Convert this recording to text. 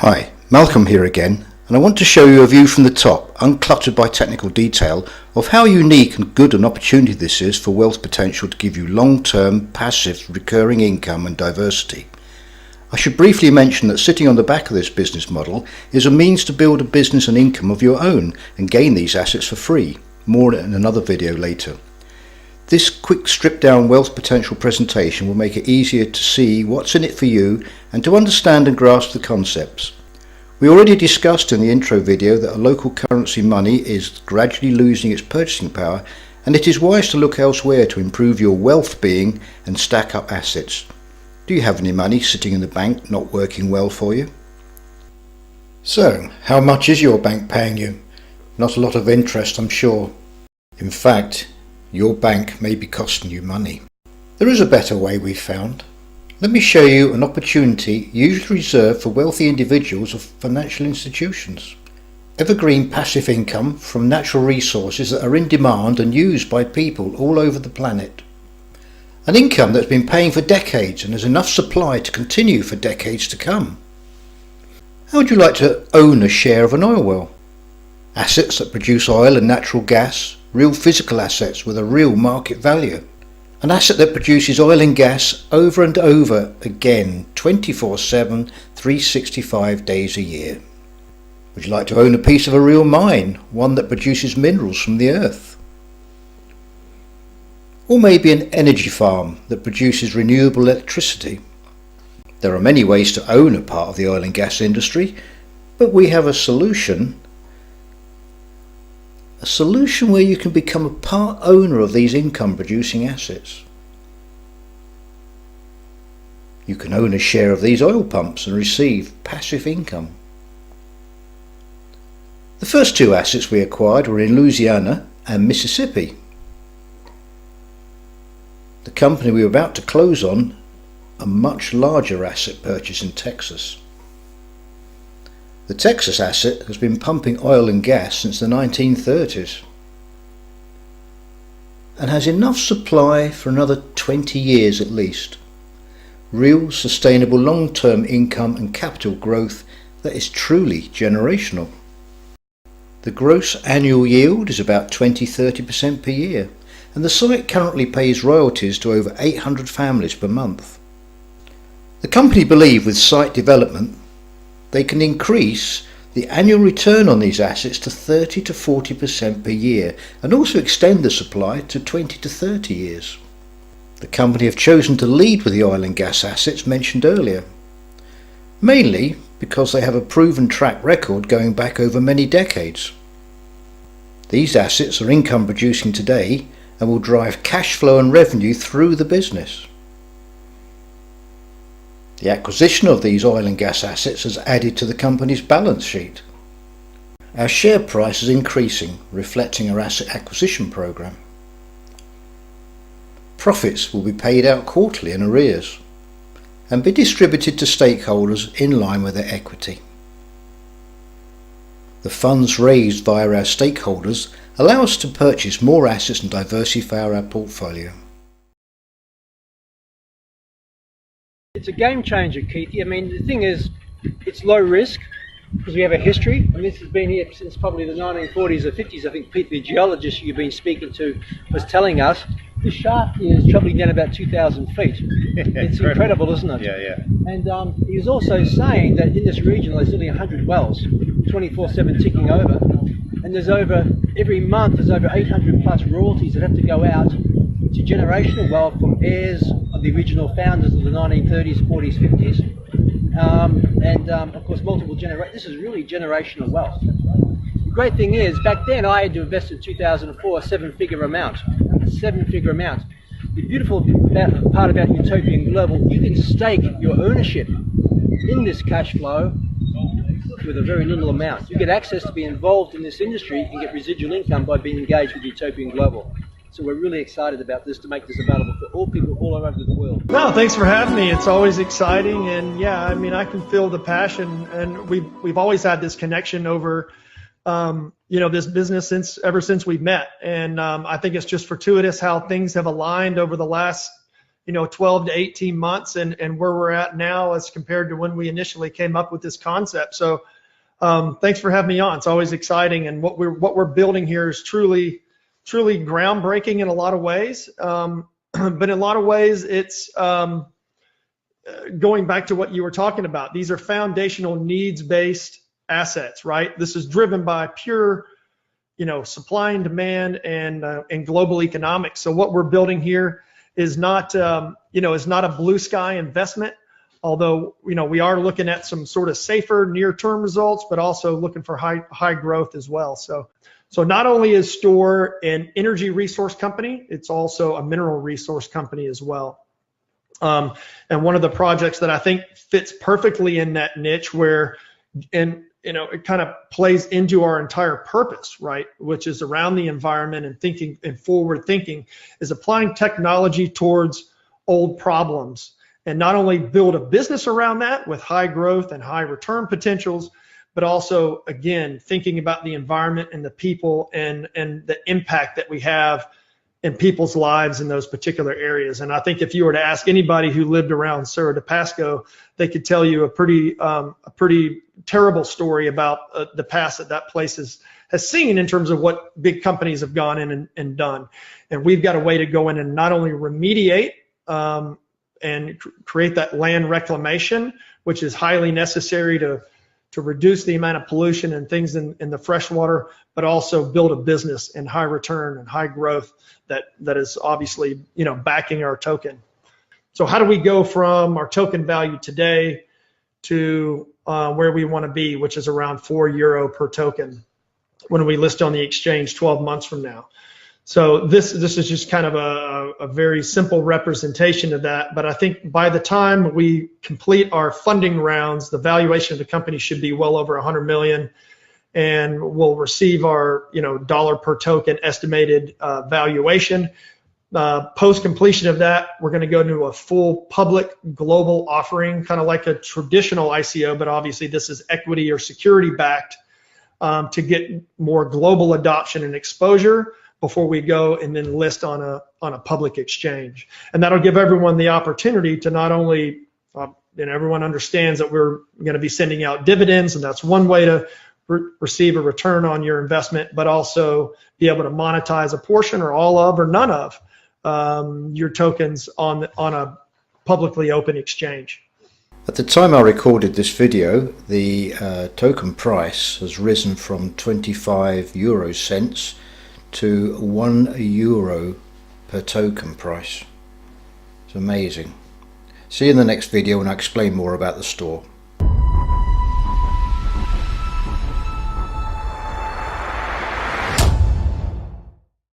Hi, Malcolm here again, and I want to show you a view from the top, uncluttered by technical detail, of how unique and good an opportunity this is for wealth potential to give you long-term, passive, recurring income and diversity. I should briefly mention that sitting on the back of this business model is a means to build a business and income of your own and gain these assets for free. More in another video later. This quick stripped down wealth potential presentation will make it easier to see what's in it for you and to understand and grasp the concepts. We already discussed in the intro video that a local currency money is gradually losing its purchasing power, and it is wise to look elsewhere to improve your wealth being and stack up assets. Do you have any money sitting in the bank not working well for you? So, how much is your bank paying you? Not a lot of interest, I'm sure. In fact, your bank may be costing you money. There is a better way we've found. Let me show you an opportunity usually reserved for wealthy individuals or financial institutions. Evergreen passive income from natural resources that are in demand and used by people all over the planet. An income that's been paying for decades and has enough supply to continue for decades to come. How would you like to own a share of an oil well? Assets that produce oil and natural gas, real physical assets with a real market value. An asset that produces oil and gas over and over again, 24/7, 365 days a year. Would you like to own a piece of a real mine, one that produces minerals from the earth? Or maybe an energy farm that produces renewable electricity. There are many ways to own a part of the oil and gas industry, but we have a solution where you can become a part owner of these income producing assets. You can own a share of these oil pumps and receive passive income. The first two assets we acquired were in Louisiana and Mississippi. The company we were about to close on a much larger asset purchase in Texas. The Texas asset has been pumping oil and gas since the 1930s and has enough supply for another 20 years at least. Real sustainable long-term income and capital growth that is truly generational. The gross annual yield is about 20-30% per year, and the site currently pays royalties to over 800 families per month. The company believe with site development they can increase the annual return on these assets to 30-40% per year and also extend the supply to 20-30 years. The company have chosen to lead with the oil and gas assets mentioned earlier, mainly because they have a proven track record going back over many decades. These assets are income producing today and will drive cash flow and revenue through the business. The acquisition of these oil and gas assets has added to the company's balance sheet. Our share price is increasing, reflecting our asset acquisition program. Profits will be paid out quarterly in arrears and be distributed to stakeholders in line with their equity. The funds raised via our stakeholders allow us to purchase more assets and diversify our portfolio. It's a game changer, Keithy. I mean, the thing is, it's low risk because we have a history. I mean, this has been here since probably the 1940s or 50s. I think Pete, the geologist you've been speaking to, was telling us this shaft is travelling down about 2,000 feet. It's incredible, isn't it? Yeah, yeah. And he was also saying that in this region there's only 100 wells, 24/7 ticking over, and there's every month there's over 800 plus royalties that have to go out to generational wealth from heirs of the original founders of the 1930s, 40s, 50s, and of course multiple generations. This is really generational wealth. The great thing is, back then I had to invest in 2004 a seven-figure amount. The beautiful part about Utopian Global, you can stake your ownership in this cash flow with a very little amount. You get access to be involved in this industry and get residual income by being engaged with Utopian Global. So we're really excited about this, to make this available for all people all over the world. No, thanks for having me. It's always exciting, and yeah, I mean, I can feel the passion, and we've always had this connection over, this business ever since we've met, and I think it's just fortuitous how things have aligned over the last 12 to 18 months and where we're at now as compared to when we initially came up with this concept. So thanks for having me on. It's always exciting, and what we're building here is truly groundbreaking in a lot of ways. But in a lot of ways, it's going back to what you were talking about. These are foundational needs-based assets, right? This is driven by pure, supply and demand and global economics. So what we're building here is not, is not a blue sky investment. Although, we are looking at some sort of safer near-term results, but also looking for high growth as well. So not only is STORH an energy resource company, it's also a mineral resource company as well. And one of the projects that I think fits perfectly in that niche it kind of plays into our entire purpose, right? Which is around the environment and thinking and forward thinking, is applying technology towards old problems. And not only build a business around that with high growth and high return potentials, but also, again, thinking about the environment and the people and the impact that we have in people's lives in those particular areas. And I think if you were to ask anybody who lived around Cerro de Pasco, they could tell you a pretty terrible story about the past that place has seen in terms of what big companies have gone in and done. And we've got a way to go in and not only remediate and create that land reclamation, which is highly necessary to reduce the amount of pollution and things in the freshwater, but also build a business in high return and high growth that is obviously, backing our token. So how do we go from our token value today to where we want to be, which is around €4 per token when we list on the exchange 12 months from now? So this is just kind of a very simple representation of that. But I think by the time we complete our funding rounds, the valuation of the company should be well over 100 million, and we'll receive our dollar per token estimated valuation. Post completion of that, we're going to go into a full public global offering, kind of like a traditional ICO, but obviously this is equity or security backed to get more global adoption and exposure before we go and then list on a public exchange. And that'll give everyone the opportunity to not only, everyone understands that we're going to be sending out dividends, and that's one way to receive a return on your investment, but also be able to monetize a portion or all of or none of your tokens on a publicly open exchange. At the time I recorded this video, the token price has risen from 25 euro cents to €1 per token price. It's amazing. See you in the next video when I explain more about the STORH.